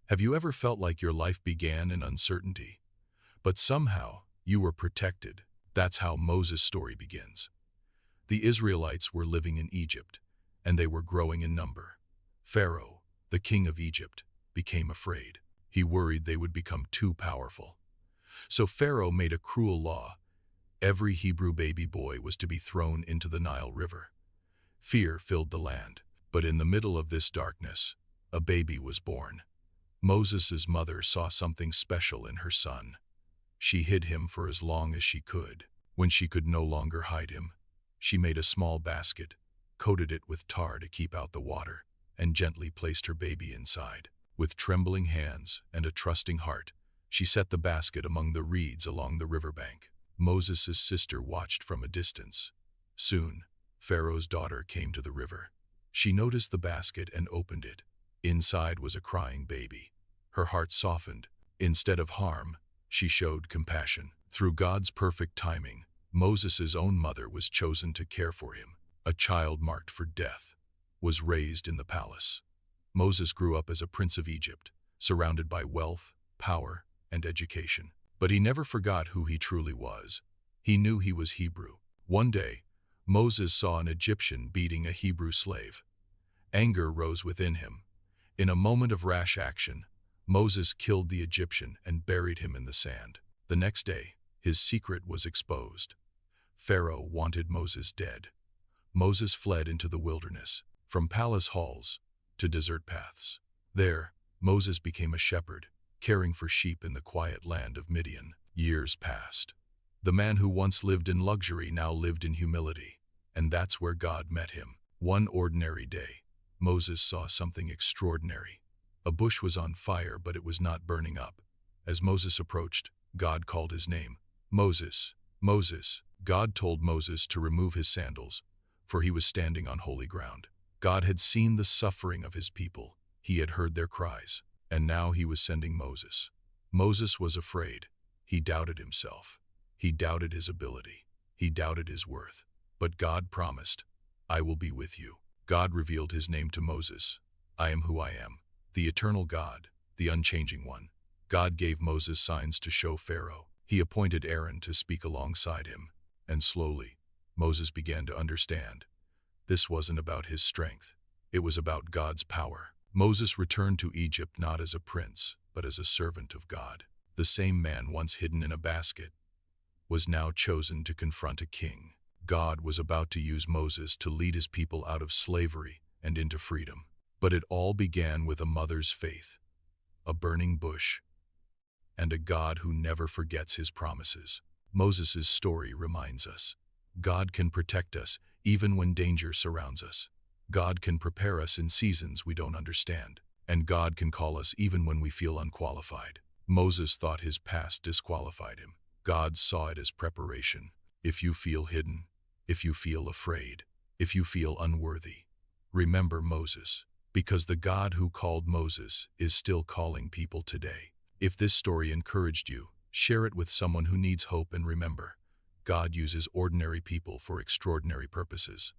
Have you ever felt like your life began in uncertainty, but somehow you were protected? That's how Moses' story begins. The Israelites were living in Egypt, and they were growing in number. Pharaoh, the king of Egypt, became afraid. He worried they would become too powerful. So Pharaoh made a cruel law. Every Hebrew baby boy was to be thrown into the Nile River. Fear filled the land, but in the middle of this darkness, a baby was born. Moses' mother saw something special in her son. She hid him for as long as she could. When she could no longer hide him, she made a small basket, coated it with tar to keep out the water, and gently placed her baby inside. With trembling hands and a trusting heart, she set the basket among the reeds along the riverbank. Moses' sister watched from a distance. Soon, Pharaoh's daughter came to the river. She noticed the basket and opened it. Inside was a crying baby. Her heart softened. Instead of harm, she showed compassion. Through God's perfect timing, Moses' own mother was chosen to care for him. A child marked for death was raised in the palace. Moses grew up as a prince of Egypt, surrounded by wealth, power, and education. But he never forgot who he truly was. He knew he was Hebrew. One day, Moses saw an Egyptian beating a Hebrew slave. Anger rose within him. In a moment of rash action, Moses killed the Egyptian and buried him in the sand. The next day, his secret was exposed. Pharaoh wanted Moses dead. Moses fled into the wilderness, from palace halls to desert paths. There, Moses became a shepherd, caring for sheep in the quiet land of Midian. Years passed. The man who once lived in luxury now lived in humility, and that's where God met him. One ordinary day, Moses saw something extraordinary. A bush was on fire, but it was not burning up. As Moses approached, God called his name. Moses, Moses. God told Moses to remove his sandals, for he was standing on holy ground. God had seen the suffering of his people. He had heard their cries, and now he was sending Moses. Moses was afraid. He doubted himself. He doubted his ability. He doubted his worth. But God promised, "I will be with you." God revealed his name to Moses. "I am who I am, the eternal God, the unchanging one." God gave Moses signs to show Pharaoh. He appointed Aaron to speak alongside him, and slowly, Moses began to understand. This wasn't about his strength. It was about God's power. Moses returned to Egypt not as a prince, but as a servant of God. The same man once hidden in a basket was now chosen to confront a king. God was about to use Moses to lead his people out of slavery and into freedom. But it all began with a mother's faith, a burning bush, and a God who never forgets his promises. Moses' story reminds us, God can protect us even when danger surrounds us. God can prepare us in seasons we don't understand. And God can call us even when we feel unqualified. Moses thought his past disqualified him. God saw it as preparation. If you feel hidden, if you feel afraid, if you feel unworthy, remember Moses, because the God who called Moses is still calling people today. If this story encouraged you, share it with someone who needs hope, and remember, God uses ordinary people for extraordinary purposes.